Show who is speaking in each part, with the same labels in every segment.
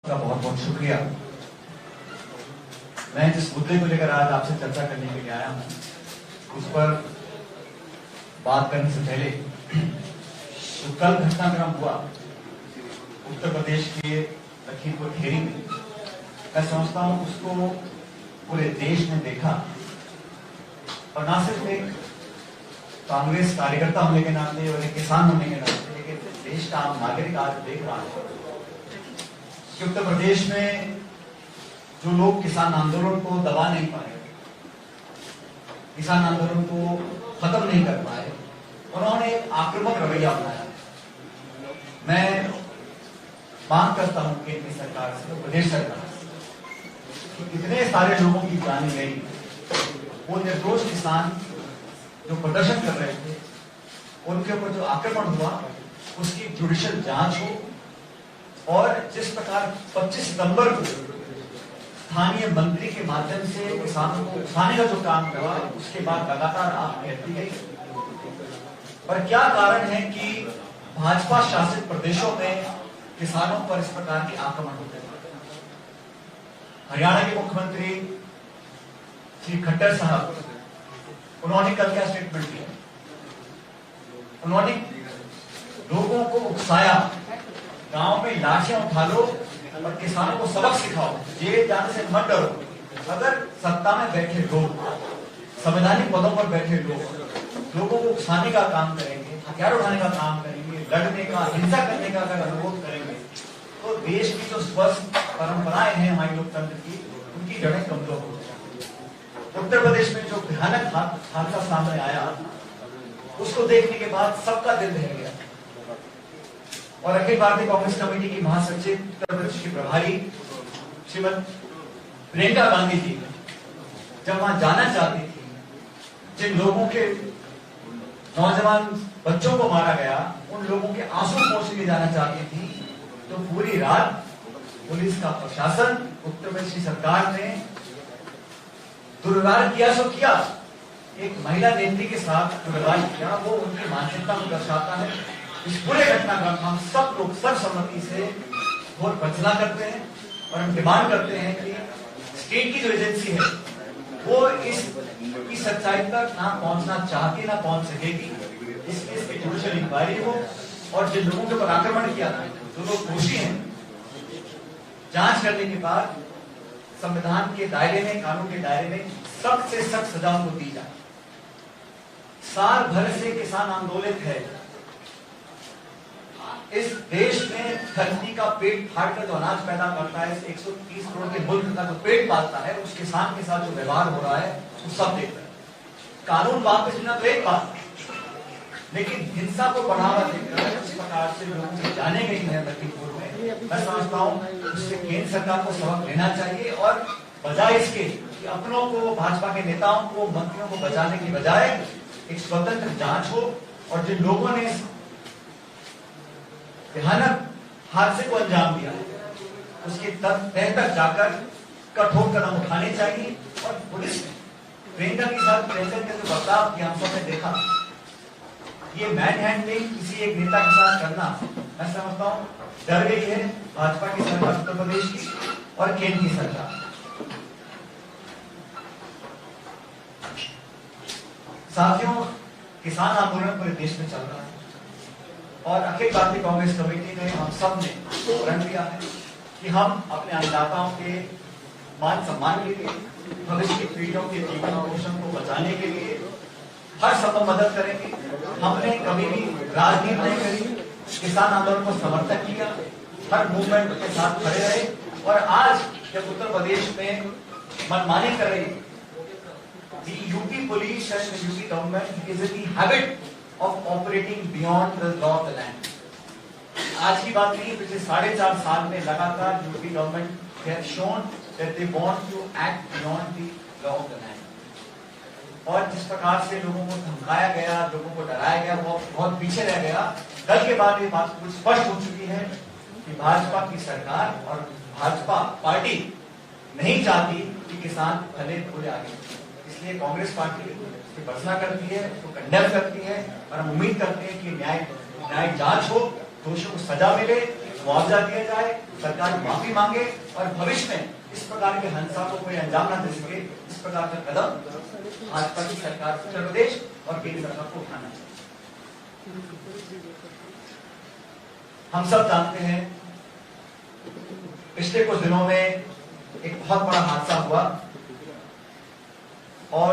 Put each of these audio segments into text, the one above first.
Speaker 1: का बहुत बहुत शुक्रिया। मैं जिस मुद्दे को लेकर आज आपसे चर्चा करने के लिए आया हूं, उस पर बात करने से पहले जो कल घटनाक्रम हुआ उत्तर प्रदेश के लखीमपुर खीरी में, मैं समझता हूं उसको पूरे देश ने देखा, और ना सिर्फ एक कांग्रेस कार्यकर्ता होने के नाते और एक किसान होने के नाते, लेकिन देश का आम नागरिक आज देख रहा है कि उत्तर प्रदेश में जो लोग किसान आंदोलन को दबा नहीं पाए, किसान आंदोलन को खत्म नहीं कर पाए, उन्होंने एक आक्रामक रवैया अपनाया। मैं मांग करता हूं केंद्र सरकार से, प्रदेश सरकार से, कि इतने सारे लोगों की जान गई, वो निर्दोष किसान जो प्रदर्शन कर रहे थे, उनके ऊपर जो आक्रमण हुआ उसकी जुडिशियल जांच हो, और जिस प्रकार 25 सितंबर को स्थानीय मंत्री के माध्यम से किसानों को उठाने का जो काम करा, उसके बाद लगातार आप कहती गई। पर क्या कारण है कि भाजपा शासित प्रदेशों में किसानों पर इस प्रकार के आक्रमण होते हैं? हरियाणा के मुख्यमंत्री श्री खट्टर साहब, उन्होंने कल क्या स्टेटमेंट दिया? उन्होंने लोगों को उकसाया, गांव में लाठियां उठा लो और किसानों को सबक सिखाओ, जेल जाने से मत डरो। अगर सत्ता में बैठे लोग, संवैधानिक पदों पर बैठे लोग लोगों को उकसाने का काम करेंगे, हथियार उठाने का काम करेंगे, लड़ने का, हिंसा करने का अगर अनुरोध करेंगे, तो देश की जो स्वस्थ परंपराएं हैं हमारे लोकतंत्र की, उनकी जड़ें कमजोर हो जाएंगी। उत्तर प्रदेश में जो भयानक हादसा सामने आया, उसको देखने के बाद सबका दिल दहल गया, और अखिल भारतीय कांग्रेस कमेटी की महासचिव, उत्तर प्रदेश की प्रभारी श्रीमती प्रियंका गांधी जी जब वहां जाना चाहती थी, जिन लोगों के नौजवान बच्चों को मारा गया, उन लोगों के आंसू पोंछ के जाना चाहती थी, तो पूरी रात पुलिस का प्रशासन, उत्तर प्रदेश की सरकार ने दुर्व्यवहार किया सो किया। एक महिला नेत्री के साथ दुर्व्यवहार किया, वो उनकी मानसिकता को दर्शाता है। इस पूरे घटनाक्रम हम सब लोग सर्वसम्मति से घोर भर्त्सना करते हैं, और हम डिमांड करते हैं कि स्टेट की जो एजेंसी है वो इस सच्चाई तक ना पहुंचना चाहती, ना पहुंच सकेगी। इस केस की जुडिशियल इंक्वायरी हो, और जिन लोगों के ऊपर आक्रमण किया था, जो लोग दोषी हैं, जांच करने के बाद संविधान के दायरे में, कानून के दायरे में सख्त से सख्त सजा उनको दी जाए। साल भर से किसान आंदोलित है। इस देश में धरती का पेट फाड़कर जो अनाज पैदा करता है, 130 करोड़ के मुल्क का जो पेट पालता है, उस किसान के साथ जो व्यवहार हो रहा है, वो सब देख रहे हैं। कानून वापस लेना तो एक बात, लेकिन हिंसा को बढ़ावा देकर इस प्रकार से लोगों की जाने गई है लखीमपुर में, मैं समझता हूँ उससे केंद्र सरकार को सबक लेना चाहिए, और बजाय इसके कि अपनों को, भाजपा के नेताओं को, मंत्रियों को बचाने की बजाय एक स्वतंत्र जांच हो, और जिन लोगों ने भयानक हादसे को अंजाम दिया, उसके तह तक जाकर कठोर कदम उठाने चाहिए। और पुलिस ने प्रियंका के साथ प्रेशर के जो बर्ताव किया, हम सबने देखा, ये मैन हैंडलिंग किसी एक नेता के साथ करना, मैं समझता हूँ डर गई है भाजपा की सरकार, उत्तर प्रदेश की और केंद्र की सरकार। साथियों, किसान आंदोलन पूरे देश में चल रहा है, और अखिल भारतीय कांग्रेस कमेटी ने, हम सब ने प्रण लिया है कि हम अपने अन्नदाताओं के मान सम्मान के लिए, भविष्य की पीढ़ियों के जीवन पोषण को बचाने के लिए हर संभव मदद करेंगे। हमने कभी भी राजनीति नहीं करी, किसान आंदोलन को समर्थन किया, हर मूवमेंट के साथ खड़े रहे, और आज जब उत्तर प्रदेश में मनमानी कर रही, the UP police and the UP government is in the habit of operating beyond the law of the land. आज की बात नहीं, पिछले 4.5 साल में लगातार UP government has shown that they want to act beyond the law of the land. और जिस प्रकार से लोगों को धमकाया गया, लोगों को डराया गया, वो बहुत पीछे रह गया। कल के बाद ये बात कुछ स्पष्ट हो चुकी है कि भाजपा की सरकार और भाजपा पार्टी नहीं चाहती कि किसान भले पूरे आगे, इसलिए कांग्रेस पार्टी उसकी भर्त्सना करती है, उसको कंडेम करती है, और हम उम्मीद करते हैं कि न्याय जांच हो, दोषियों को सजा मिले, मुआवजा दिया जाए, सरकार माफी मांगे और भविष्य में इस प्रकार के हिंसा को कोई अंजाम न दे सके, इस प्रकार का कदम भाजपा की सरकार उत्तर प्रदेश और केंद्र सरकार को उठाना चाहिए। हम सब जानते हैं पिछले कुछ दिनों में एक बहुत बड़ा हादसा हुआ और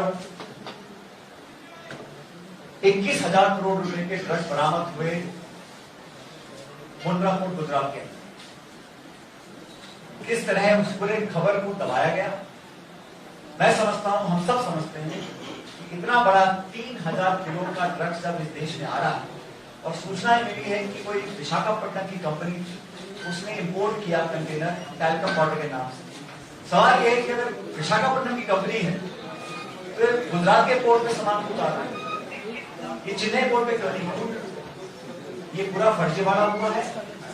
Speaker 1: 21,000 करोड़ रुपए के ट्रक बरामद हुए मुंद्रा पोर्ट गुजरात के। किस तरह उस पूरे खबर को दबाया गया, मैं समझता हूं, हम सब समझते हैं कि इतना बड़ा 3,000 किलो का ट्रक जब इस देश में आ रहा है और सूचना मिली है कि कोई विशाखापट्टनम की कंपनी उसने इंपोर्ट किया कंटेनर टैल्कम पाउडर के नाम से। सवाल यह है कि अगर विशाखापट्टनम की कंपनी है तो गुजरात के पोर्ट में सामान क्यों उतार रहा है, ये चेन्नई पोर्ट पे क्यों नहीं है? ये पूरा फर्जीवाड़ा हुआ है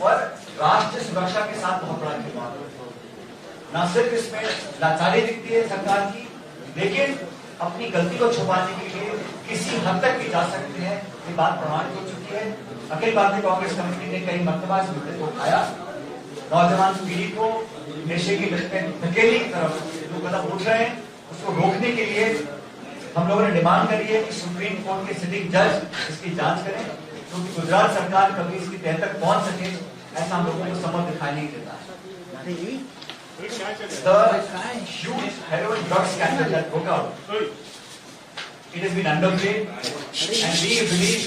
Speaker 1: और राष्ट्रीय सुरक्षा के साथ बहुत बड़ा खिलवाड़ है। न सिर्फ इसमें लाचारी दिखती है सरकार की, लेकिन अपनी गलती को छुपाने के लिए किसी हद तक भी जा सकते हैं, ये बात प्रमाणित हो चुकी है। अखिल भारतीय कांग्रेस कमेटी ने कई मरतबा इस मुद्दे को उठाया, नौजवान पीढ़ी को नशे की लत में धकेलने की तरफ जो कदम उठ रहे हैं उसको रोकने के लिए हम लोगों ने डिमांड करी है कि सुप्रीम कोर्ट के सिटिंग जज इसकी जांच करें, क्योंकि गुजरात सरकार कभी इसकी तह तक पहुंच सके ऐसा हम लोगों को समझ दिखाई नहीं देता है। The huge heroin drug scandal that broke out, it has been underplayed, and we believe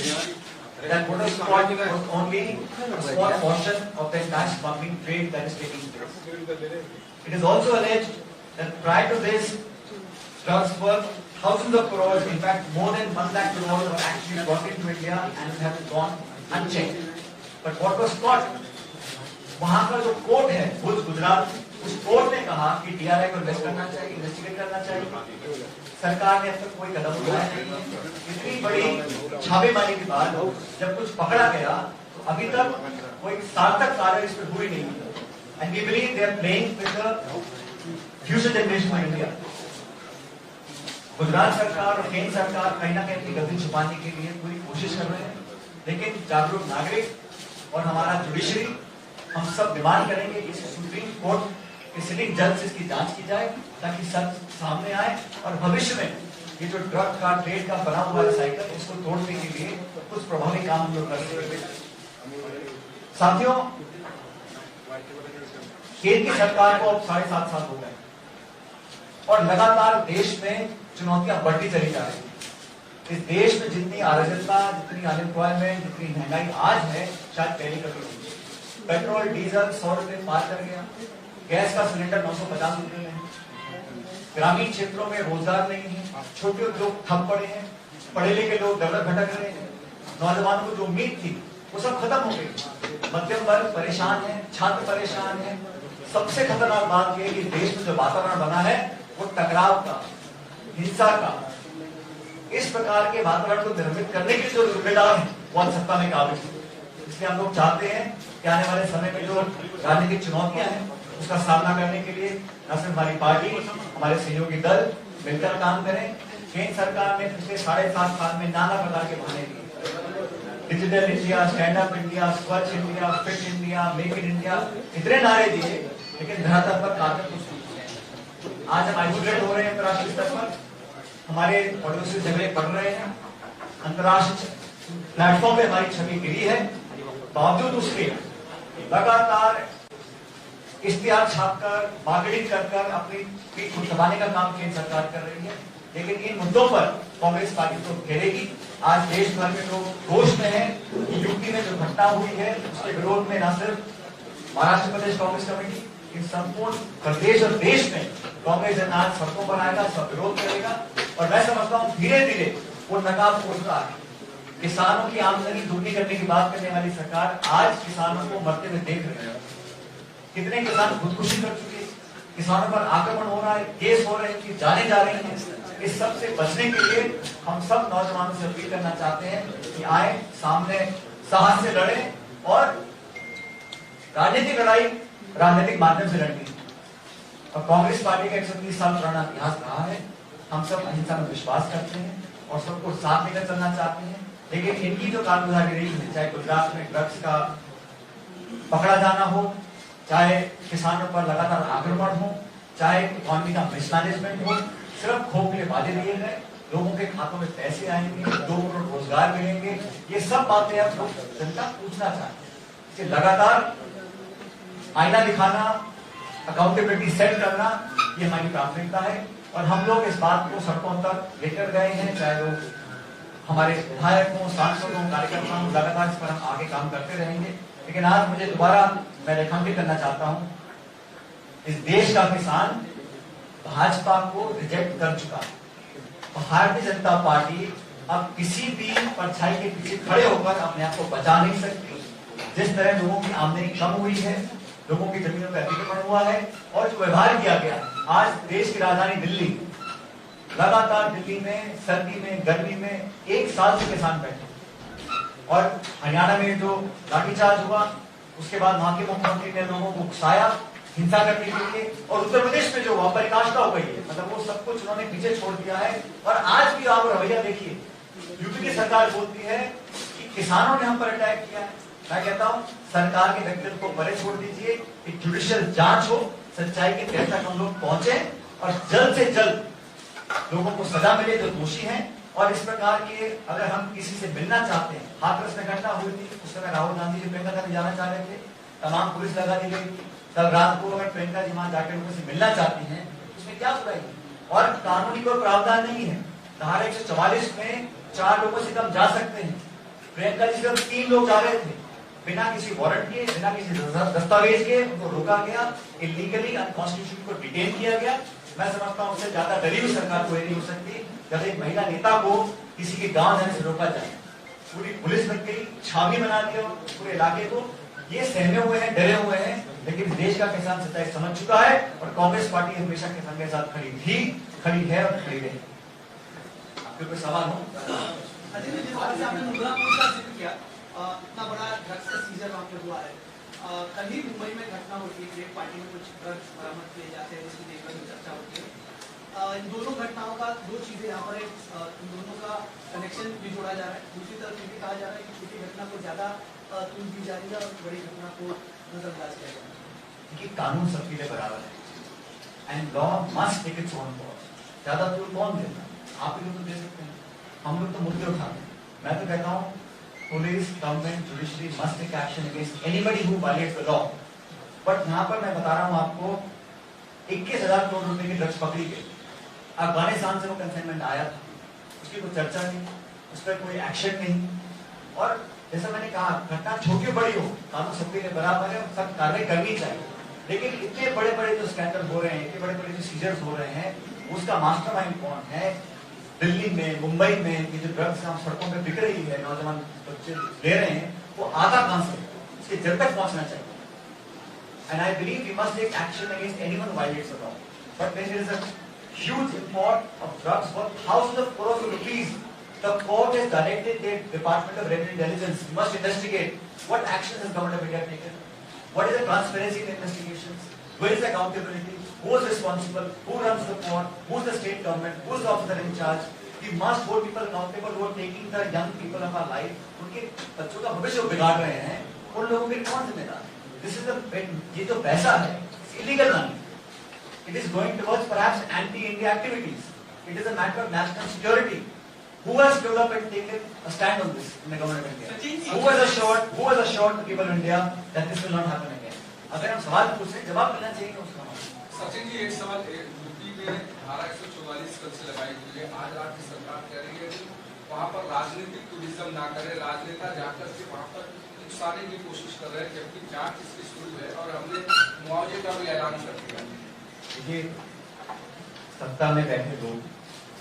Speaker 1: that Motor Squad was only a small portion of the entire smuggling trade that is taking place. It is also alleged that prior to this, drugs worth thousands of crores, in fact more than 1 lakh crores were actually brought into India and have gone unchecked. But what was caught, वहाँ का जो court है भुज गुजरात, उस court ने कहा कि DRI को investigate करना चाहिए। सरकार ने अब तक कोई कदम उठाया नहीं है। इतनी बड़ी छापेमारी के बाद जब कुछ पकड़ा गया तो अभी तक कोई सार्थक कार्य इस पर हुई नहीं है। And we believe they are playing with the future generation of India. Gujarat सरकार और केंद्र सरकार कहीं ना कहीं अपनी गलती छुपाने के लिए पूरी कोशिश कर रहे हैं, लेकिन जागरूक नागरिक और हमारा जुडिशरी हम सब डिमांड करेंगे कि सुप्रीम कोर्ट के सिटिंग जज से इसकी जांच की जाए ताकि सच सामने आए और भविष्य में ये जो ड्रग का ट्रेड का बना हुआ साइकिल उसको तोड़ने के लिए कुछ प्रभावी काम हम लोग कर सकेंगे। साथियों, केंद्र की सरकार को अब 7.5 साल हो गए और लगातार देश में चुनौतियां बढ़ती चली जा रही है। इस देश में जितनी अराजकता, जितनी अनएम्प्लॉयमेंट, जितनी महंगाई आज है शायद पहले कभी नहीं। पेट्रोल डीजल 100 रुपए पार कर गया, गैस का सिलेंडर 950 रुपए में है, ग्रामीण क्षेत्रों में रोजगार नहीं है, छोटे उद्योग ठप पड़े हैं, पढ़े लिखे लोग दर दर भटक रहे हैं, नौजवानों को जो उम्मीद थी वो सब खत्म हो गई। मध्यम वर्ग परेशान है, छात्र परेशान है। सबसे खतरनाक बात यह है कि देश में जो वातावरण बना है वो टकराव का, हिंसा का, इस प्रकार के वातावरण को निर्मित करने के जो जिम्मेदार है वो सत्ता में काबिज है। इसलिए हम लोग चाहते हैं कि आने वाले समय में जो राजनीतिक चुनौतियां हैं उसका सामना करने के लिए न सिर्फ हमारी पार्टी, हमारे सहयोगी दल मिलकर काम करें। केंद्र सरकार ने पिछले 7.5 साल में नाना प्रकार के बहाने दिए, digital India, stand up India, Swachh India, fit India, make in India, इतने नारे दिए, लेकिन धरातल पर कार्य कुछ नहीं। आज हम आइसोलेट हो रहे हैं अंतर्राष्ट्रीय स्तर पर, हमारे पड़ोसी झगड़े पड़ रहे हैं, अंतर्राष्ट्रीय प्लेटफॉर्म पे हमारी छवि गिरी है, बावजूद उसके लगातार इश्तिहार छापकर, मार्केटिंग कर अपनी पीठ को दबाने का काम केंद्र सरकार कर रही है। लेकिन इन मुद्दों पर कांग्रेस पार्टी तो घेरेगी। आज देश भर में लोग रोष में हैं कि यूपी में जो घटना हुई है उसके विरोध में न सिर्फ महाराष्ट्र प्रदेश कांग्रेस कमेटी, इन संपूर्ण प्रदेश और देश में कांग्रेस जन आज सड़कों पर आएगा, सब विरोध करेगा। और मैं समझता हूँ धीरे धीरे वो नकाब खोल रहा है। किसानों की आमदनी दुगनी करने की बात करने वाली सरकार आज किसानों को मरते हुए देख रही है। कितने किसान खुदकुशी कर चुके हैं, किसानों पर आक्रमण हो रहा है, केस हो रहे हैं कि जाने जा रही हैं। इस सब से बचने के लिए हम सब नौजवानों से अपील करना चाहते हैं कि आए, सामने साहस से लड़े और राजनीतिक लड़ाई राजनीतिक माध्यम से लड़नी। और कांग्रेस पार्टी का 130 साल पुराना इतिहास रहा है। हम सब अहिंसा में विश्वास करते हैं और सबको साथ लेकर चलना चाहते हैं। लेकिन इनकी जो कारगुजारी रही है, चाहे गुजरात में ड्रग्स का पकड़ा जाना हो, चाहे किसानों पर लगातार आक्रमण हो, चाहे इकोनॉमी का मिसमैनेजमेंट हो, सिर्फ खोखले वादे दिए गए, लोगों के खातों में पैसे आएंगे, 2 करोड़ रोजगार मिलेंगे, ये सब बातें अब लोग जनता पूछना चाहते हैं। लगातार आईना दिखाना, अकाउंटेबिलिटी सेट करना, ये हमारी प्राथमिकता है और हम लोग इस बात को सड़कों तक लेकर गए हैं, चाहे वो हमारे विधायक हों, सांसद हों, कार्यकर्ता हों, लगातार इस पर हम आगे काम करते रहेंगे। लेकिन आज मुझे दोबारा मैं रेखांकित करना चाहता हूं, इस देश का किसान भाजपा को रिजेक्ट कर चुका है। भारतीय जनता पार्टी अब किसी भी परछाई के पीछे खड़े होकर अपने आप को बचा नहीं सकती। जिस तरह लोगों की आमदनी कम हुई है, लोगों की जमीनों पर अतिक्रमण हुआ है और जो व्यवहार किया गया, आज देश की राजधानी दिल्ली, लगातार दिल्ली में सर्दी में गर्मी में 1 साल से किसान बैठे और हरियाणा में जो लाठीचार्ज हुआ, उसके बाद वहां के मुख्यमंत्री ने लोगों को उकसाया हिंसा करने के लिए, और उत्तर प्रदेश में जो वहां पराकाष्ठा हो गई है, मतलब वो सब कुछ उन्होंने पीछे छोड़ दिया है। और आज भी आप रवैया देखिए, यूपी की सरकार बोलती है कि किसानों ने हम पर अटैक किया है। मैं कहता हूं सरकार के व्यक्तित्व को परे छोड़ दीजिए, एक जुडिशियल जांच हो, सच्चाई के तह तक हम लोग पहुंचे और जल्द से जल्द लोगों को सजा मिले जो दोषी हैं। और इस प्रकार के अगर हम किसी से मिलना चाहते हैं, हाथरस में घटना हुई थी, उस समय राहुल गांधी जी प्रियंका गांधी जाना चाह रहे थे, तमाम पुलिस लगा दी गई थी। कल रात को अगर प्रियंका जी वहां जाकर उनसे मिलना चाहती हैं, उसमें क्या बुराई है? और कानूनी कोई प्रावधान नहीं है। धारा 144 में 4 लोगों से कम जा सकते हैं। प्रियंका जी सिर्फ 3 लोग जा रहे थे, बिना किसी वारंट के, बिना किसी दस्तावेज के उनको रोका गया, इलीगली अनकॉन्स्टिट्यूशनल को डिटेन किया गया। मैं समझता हूं उससे ज्यादा डरी हुई सरकार कोई नहीं हो सकती जब एक महिला नेता को किसी के गांव जाने से रोका जाए। पूरी पुलिस लग गई, छावनी बना दिया पूरे इलाके को। ये सहमे हुए हैं, डरे हुए हैं, लेकिन देश का किसान सच्चाई समझ चुका है और कांग्रेस पार्टी हमेशा किसान के साथ खड़ी थी, खड़ी है और खड़ी रहेगी। आपके कोई सवाल हो?
Speaker 2: इतना बड़ा ड्रग्स का सीजन वहाँ पे हुआ है, कल ही मुंबई में घटना होती है, ग्रेट पार्टी में कुछ ड्रग्स बरामद किए जाते हैं, जिसकी देखभाल में चर्चा होती है। इन दोनों घटनाओं का 2 चीजें यहाँ पर, इन दोनों का कनेक्शन भी जोड़ा जा रहा है। दूसरी तरफ ये भी कहा जा रहा है कि छोटी घटना को ज्यादा तूल दी जा रही है और बड़ी घटना को नजरअंदाज किया जा रहा है।
Speaker 1: देखिए, कानून सबके लिए बराबर है and law must take its own course. ज्यादा तूल कौन देता है? आप ही लोग तो दे सकते हैं, हम लोग तो मुद्दे उठाते हैं। मैं तो कहता हूँ police, government, judiciary must take action against anybody who violates the law. But यहाँ पर मैं बता रहा हूँ आपको, 21,000 करोड़ रुपए की ड्रग्स पकड़ी गई। अफगानिस्तान से वो कंसाइनमेंट आया था, उसकी कोई चर्चा नहीं, उस पर कोई एक्शन नहीं। और जैसा मैंने कहा, घटना छोटी बड़ी हो, कानून सबके लिए बराबर है और सख्त कार्रवाई करनी चाहिए। लेकिन इतने बड़े बड़े जो स्कैंडल हो रहे हैं, इतने बड़े बड़े जो सीजर्स हो रहे हैं, उसका मास्टरमाइंड कौन है? दिल्ली में, मुंबई में ये जो ड्रग्स हम सड़कों पे बिक रही है, नौजवान बच्चे ले रहे हैं, वो आता कहां से? उसके जड़ तक पहुंचना चाहिए। And I believe we must take action against anyone who violates the law. But there is a huge import of drugs worth thousands of crores of rupees. The court has directed the Department of Revenue Intelligence must investigate what actions has Government of India taken. What is the transparency in the investigations? Where is the accountability? Who is responsible? Who runs the court? Who is the state government? Who is the officer in charge? We must hold people accountable who are taking the young people of our life. उनके बच्चों का भविष्य बिगाड़ रहे हैं, उन लोगों के कौन जिम्मेदार? This is the ये जो पैसा है, illegal money. It is going towards perhaps anti-India activities. It is a matter of national security. Who has stood up and taken a stand on this in the government of India? Who has assured the people of India that this will not happen again? अगर हम सवाल पूछे, जवाब मिलना चाहिए उसका।
Speaker 3: सचिन जी, एक सवाल, यूपी में धारा 144 कल से लगाई हुई है। आज राज्य सरकार कह रही है कि वहाँ पर राजनीतिक टूरिज्म ना करे, राजनेता जाकर के वहाँ पर नुकसाने की कोशिश कर रहे हैं, जबकि जांच इसकी शुरू है और हमने मुआवजे का भी ऐलान कर दिया।
Speaker 1: ये सत्ता में बैठे लोग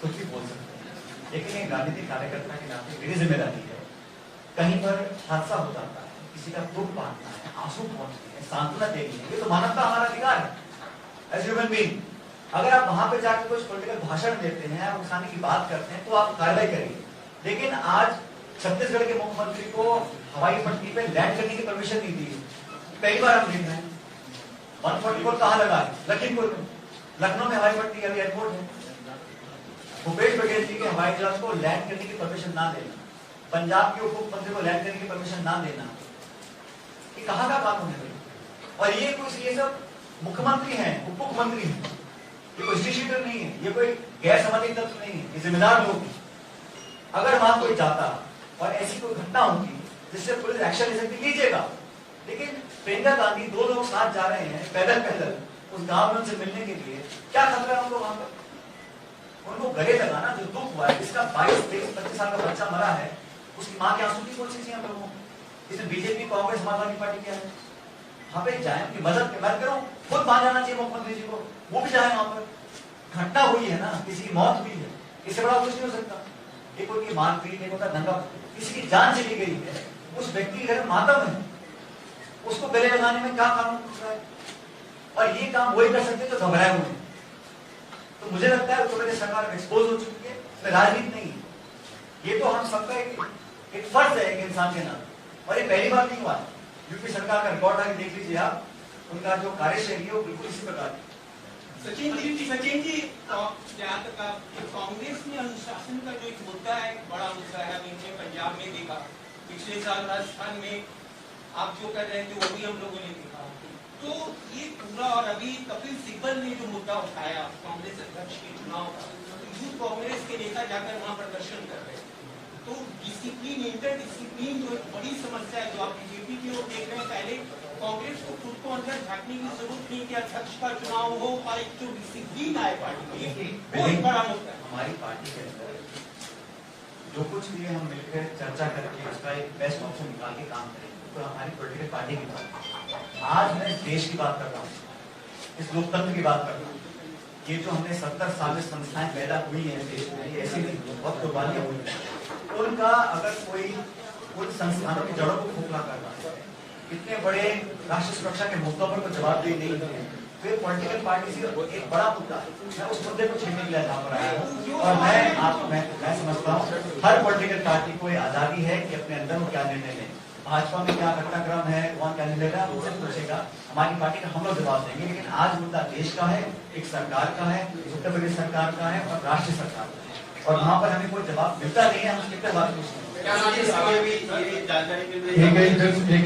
Speaker 1: कुछ भी बोल सकते हैं, लेकिन एक राजनीतिक कार्यकर्ता के नाते मेरी जिम्मेदारी है, कहीं पर हादसा हो जाता है, किसी का दुख बांटना है, आंसू पहुंचते हैं, सांत्वना देनी है, ये तो मानवता हमारा अधिकार है एज ह्यूमन बीइंग। अगर आप वहां पे जाकर कुछ पॉलिटिकल भाषण देते हैं, आप किसानी की बात करते हैं, तो आप कार्रवाई करेंगे। लेकिन आज छत्तीसगढ़ के मुख्यमंत्री को हवाई पट्टी पे लैंड करने की परमिशन नहीं दी। पहली बार हम देख रहे हैं 144 कहाँ लगा है? लखीमपुर में, लखनऊ में हवाई पट्टी अभी एयरपोर्ट है। भूपेश बघेल जी के हवाई जहाज को लैंड करने की परमिशन ना देना, पंजाब के उप मुख्यमंत्री को लैंड करने की परमिशन ना देना, कि कहाँ का कानून है भाई। और ये सब मुख्यमंत्री हैं, उप मुख्यमंत्री हैं, ये कोई हिस्ट्री नहीं है, ये कोई गैर सामाजिक तत्व नहीं है, ये जिम्मेदार लोग हैं। अगर वहां कोई जाता और ऐसी कोई घटना होगी जिससे पुलिस एक्शन ले सकती, लीजिएगा। लेकिन प्रियंका गांधी 2 लोग साथ जा रहे हैं पैदल पैदल उस गांव में उनसे मिलने के लिए, क्या खतरा है उनको वहां पर? उनको गले लगाना, जो दुख हुआ है, जिसका 22, 23, 25 साल का बच्चा मरा है, उसकी माँ के आंसू की कोशिश है हम लोगों को। इसमें बीजेपी, कांग्रेस, समाजवादी पार्टी क्या है? वहां पे जाए, उनकी मदद करो, खुद वहां जाना चाहिए मुख्यमंत्री जी को, वो भी जाए वहां पर। घटना हुई है ना, किसी की मौत हुई है, इससे बड़ा कुछ नहीं हो सकता। एक होती मारपीट, एक होता दंगा, किसी की जान चली गई है, उस व्यक्ति के घर में मातम है, उसको गले लगाने में क्या कानून पूछ रहा है? और ये काम वही कर सकते जो घबराए हुए हैं। तो मुझे लगता है उत्तर प्रदेश सरकार एक्सपोज हो चुकी है, इसमें राजनीति नहीं है। ये तो हम सबका एक फर्ज है एक इंसान के नाम। और ये पहली बार नहीं हुआ है, यूपी सरकार का रिकॉर्ड आगे देख लीजिए आप, उनका जो कार्यशैली है वो बिल्कुल इसी प्रकार की।
Speaker 4: सचिन जी, जहाँ तक कांग्रेस में अनुशासन का जो एक मुद्दा है, बड़ा मुद्दा है, हमने पंजाब में देखा, पिछले साल राजस्थान में आप जो कर रहे थे वो भी हम लोगों ने देखा। तो ये पूरा, और अभी कपिल सिब्बल ने जो मुद्दा उठाया कांग्रेस अध्यक्ष के चुनाव का, यूथ कांग्रेस के नेता जाकर वहाँ प्रदर्शन कर रहे हैं। तो डिसिप्लिन, इंटर डिसिप्लिन जो एक बड़ी समस्या है, जो आप बीजेपी की ओर देख रहे हैं, पहले कांग्रेस को खुद को अंदर झांकने की जरूरत नहीं कि अध्यक्ष का चुनाव हो और एक जो डिसिप्लिन आए पार्टी में, वो एक बड़ा मुद्दा है।
Speaker 1: हमारी पार्टी के अंदर जो कुछ भी हम मिलकर चर्चा करके उसका एक बेस्ट ऑप्शन निकाल के काम करें, तो हमारी पॉलिटिकल पार्टी की बात। आज मैं इस देश की बात कर रहा हूँ, इस लोकतंत्र की बात कर रहा हूँ। ये जो हमने 70 साल में संस्थाएं पैदा हुई है देश में, ये ऐसी नहीं, बहुत कुर्बानियां हुई हैं। उनका अगर कोई उन संस्थानों की जड़ों को खोखला कर रहा है, इतने बड़े राष्ट्रीय सुरक्षा के मुद्दों पर कोई जवाबदेही नहीं है, फिर पॉलिटिकल पार्टी से एक बड़ा मुद्दा है। मैं उस मुद्दे को छेड़ने के लिए यहाँ पर आया हूँ, और मैं समझता हूँ हर पॉलिटिकल पार्टी को आजादी है कि अपने अंदर वो क्या निर्णय लें। भाजपा में क्या घटनाक्रम है, कौन कैंडिडेट है, उनसे पूछेगा, हमारी पार्टी का हम लोग जवाब देंगे। लेकिन आज मुद्दा देश का है, एक सरकार का है, उत्तर प्रदेश सरकार का है और राष्ट्रीय सरकार का है, और वहाँ पर हमें कोई जवाब मिलता नहीं है। हम कितने बात पूछते हैं,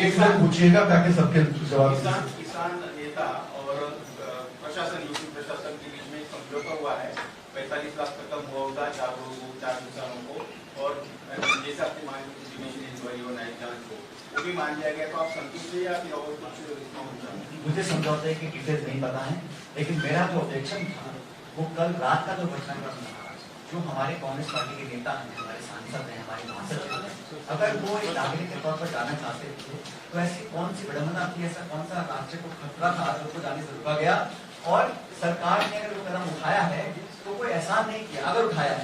Speaker 5: एक पूछिएगा ताकि सबके जवाब।
Speaker 6: किसान नेता और प्रशासन, यूपी प्रशासन के बीच में एक समझौता हुआ है, 45 लाख तक का मुआवजा 4 लोगों को, 4 किसानों को, और जैसे आपकी मांग वो भी मान लिया गया। तो आप संतुष्ट है या फिर और कुछ?
Speaker 1: मुझे समझौते की डिटेल्स नहीं पता है, लेकिन मेरा जो ऑब्जेक्शन था वो कल रात का जो घटनाक्रम था, जो हमारे कांग्रेस पार्टी के नेता हैं, हमारे सांसद हैं, हमारे महासचिव हैं, अगर वो एक नागरिक के तौर पर जाना चाहते थे तो ऐसी कौन सी विडंबना थी, ऐसा कौन सा राज्य को खतरा था जो जाने से रुका गया? और सरकार ने अगर वो कदम उठाया है तो कोई एहसान नहीं किया। अगर उठाया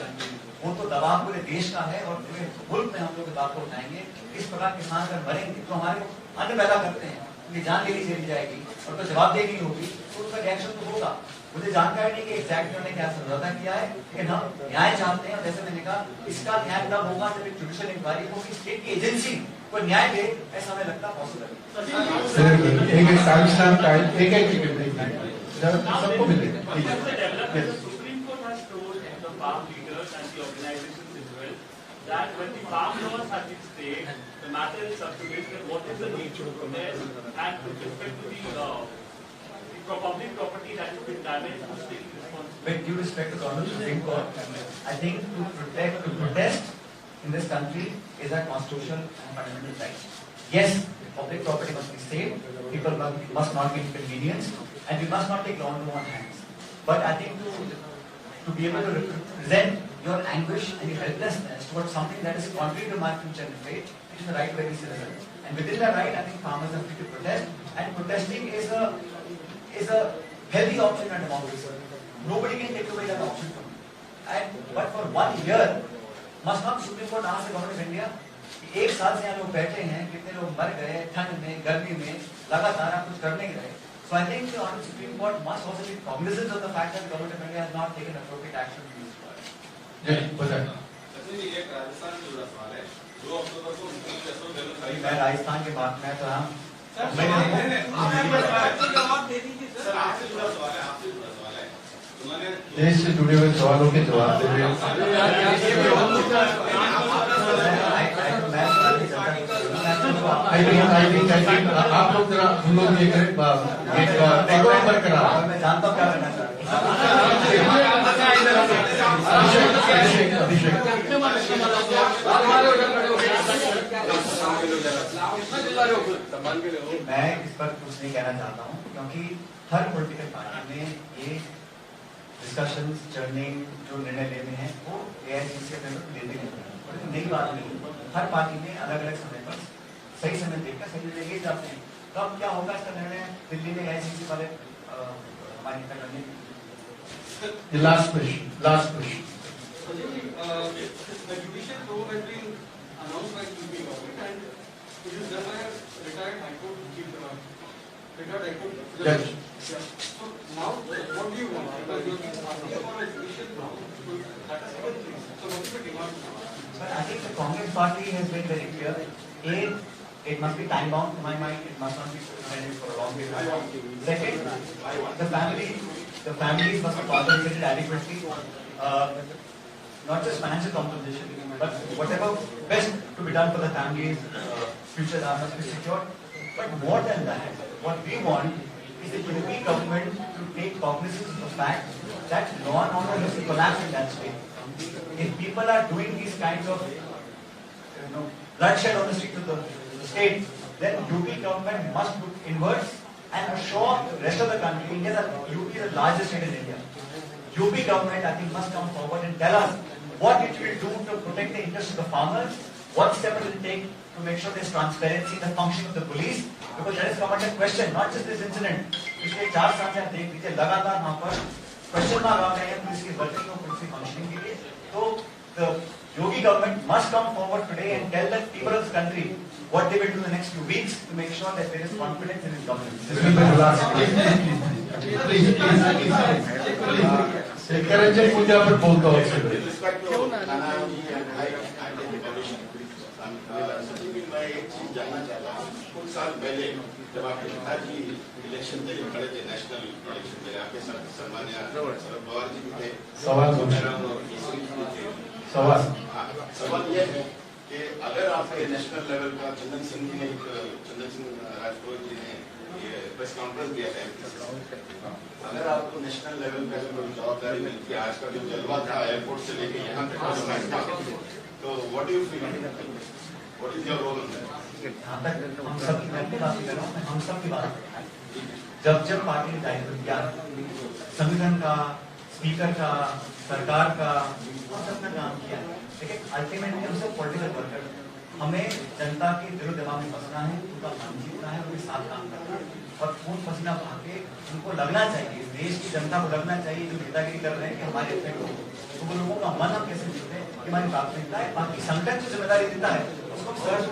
Speaker 1: वो तो दबाव पूरे देश का है और पूरे मुल्क में हम लोग दबाव को उठाएंगे। इस प्रकार किसान अगर मरेंगे तो हमारे अन्न पैदा करते हैं, उनकी जान लेनी चली जाएगी और तो जवाबदेही नहीं होगी, तो उसका रिएक्शन तो होगा। मुझे जानकारी नहीं कि एग्जैक्ट उन्होंने क्या समझौता किया है, लेकिन हम न्याय चाहते हैं। और जैसे मैंने कहा, इसका न्याय तब होगा जब एक जुडिशियल इंक्वायरी होगी, स्टेट की एजेंसी को न्याय दे, ऐसा हमें लगता पॉसिबल
Speaker 5: सबको मिलेगा।
Speaker 7: farm leaders and the organizations as well, that when the farm laws have been stayed, the matter is circulated, what is the nature of protest, and with respect to the public property that has been damaged, who's taking responsibility?
Speaker 1: With due respect to the Honorable Supreme Court, I think to protest in this country is a constitutional and fundamental right. Yes, public property must be saved, people must not be inconvenienced, and we must not take law into our hands. But I think to be able to represent your anguish and your helplessness towards something that is contrary to my future and fate, it is the right of every citizen. And within that right, I think farmers are free to protest, and protesting is a healthy option in a democracy. Nobody can take away that option from you. But for 1 year, must not Supreme Court ask the government of India, कि 1 साल से यहाँ लोग बैठे हैं, कितने लोग मर गए ठंड में, गर्मी में, लगातार आप कुछ कर नहीं रहे। So I think the Honorable Supreme Court must also be cognizant of the fact that the government of India has not taken appropriate action in this part.
Speaker 6: एक राजस्थान से जुड़ा सवाल है, 2 अक्टूबर को
Speaker 1: मैं राजस्थान के बात में तो हम
Speaker 4: जवाब दे दीजिए
Speaker 6: सर, आपसे जुड़ा सवाल है, आपसे जुड़ा सवाल है। उन्होंने
Speaker 5: देश से जुड़े हुए सवालों के जवाब दे रहे हैं। आप लोग जरा हम लोग ये करें टेक ओवर करा।
Speaker 1: मैं जानता हूँ क्या करना चाहते
Speaker 5: अभिषेक
Speaker 1: मैं इस पर कुछ नहीं कहना चाहता हूँ, क्योंकि हर पॉलिटिकल पार्टी में ये डिस्कशंस चर्निंग जो निर्णय लेते हैं वो एआईसीसी के लेते नहीं हैं। नई बात नहीं, हर पार्टी में अलग अलग समय पर सही समय देखकर सही निर्णय लिए जाते हैं। कब क्या होगा इसका निर्णय दिल्ली में एआईसीसी वाले हमारे नेता करने।
Speaker 5: Last question
Speaker 3: The judicial probe has been announced by the UP government and it is done by a retired High Court chief, retired High Court judge. So now, what do you want? Because you are asking for a judicial probe, so that is one thing. So what is the demand?
Speaker 1: But I think the Congress party has been very clear. A, it must be time bound. To my mind, it must not be suspended for a long period of time. Second, the families must be compensated adequately. Not just financial compensation, but whatever best to be done for the families, future must be secured. But more than that, what we want is the UP government to take cognizance of the fact that law and order has collapsed in that state. If people are doing these kinds of bloodshed on the streets of the state, then UP government must look inwards and assure the rest of the country. UP is the largest state in India. UP government, I think, must come forward and tell us what it will do to protect the interests of the farmers, what steps it will take to make sure there is transparency in the function of the police, because that has come under question, not just this incident. पिछले 4 साल से आप देख लीजिए लगातार वहाँ पर question mark आ रहे हैं पुलिस की वर्किंग और पुलिस की फंक्शनिंग के लिए। तो the Yogi government must come forward today and tell the people of this country what they will do in the next few weeks to make sure that there is confidence in his government.
Speaker 5: This will be the last. Please. Secretary पूजा पर बोलता हूँ।
Speaker 8: मैं एक चीज जानना चाहता हूँ, कुछ साल पहले जब आपके पिताजी इलेक्शन के लिए खड़े थे, नेशनल इलेक्शन के लिए, आपके साथ सम्मान्य शरद पवार जी भी थे, सवाल यह है कि अगर आपके नेशनल लेवल का चंदन सिंह राजपूत जी ने ये प्रेस कॉन्फ्रेंस दिया था, अगर आपको नेशनल लेवल पे कोई जवाबदारी मिलती है, आज का जो जलवा था एयरपोर्ट से लेके यहाँ तक तो what do you feel, what is your role in that?
Speaker 1: हम सब की बात कर रहा हूँ, हम सब की बात जब पार्टी ने दायित्व दिया, संगठन का, स्पीकर का, सरकार का, हम सबने काम किया। लेकिन अल्टीमेटली हम सब पॉलिटिकल वर्कर, हमें जनता के दिलो दिमाग में बसना है, उनका काम जीतना है, उनके साथ काम करना है और खून पसीना बहा के उनको लगना चाहिए, देश की जनता को लगना चाहिए जो नेतागिरी कर रहे हैं कि हमारे अपने लोग, तो वो लोगों का मन हम कैसे जीते हैं, हमारी प्राथमिकता है। बाकी संगठन जो जिम्मेदारी देता है उसको हम सर से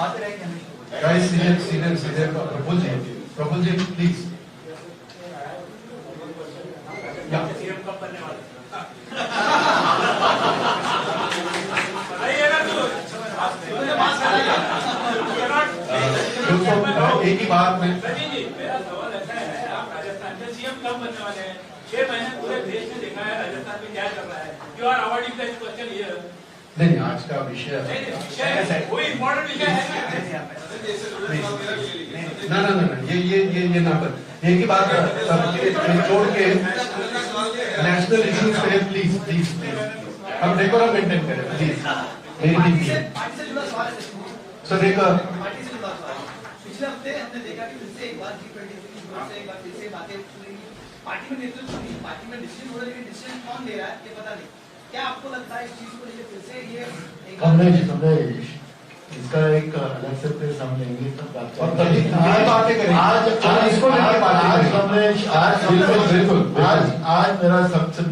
Speaker 1: बात रहेंगे हमें।
Speaker 5: Guys, senior Praful ji please.
Speaker 7: CM कब बनने वाले?
Speaker 5: एक ही बात में
Speaker 7: मेरा सवाल ऐसा है, आप राजस्थान के सीएम कब बनने वाले हैं? 6 महीने पूरे देश ने देखा है राजस्थान में क्या चल रहा है। You are avoiding this question here.
Speaker 5: नहीं, आज का विषय
Speaker 7: कोई इम्पोर्टेंट विषय है
Speaker 5: ना, ये ना पर एक ही बात छोड़ के नेशनल इश्यूज पे प्लीज हम डेकोरम मेंटेन करें प्लीज। मेरी टीम सो देखो
Speaker 2: पिछले हफ्ते हमने देखा कि फिर से एक बार G20 से एक बार फिर से बातें सुनेंगी, पार्टी में नेतृत्व नहीं, पार्टी में डिसीजन हो रहा है, लेकिन डिसीजन कौन ले रहा है ये पता नहीं। क्या आपको लगता है इस चीज को लेकर फिर से ये
Speaker 5: कमलेश इसका एक अलग से प्रेस हम लेंगे तब बात करेंगे। आज मेरा सबसे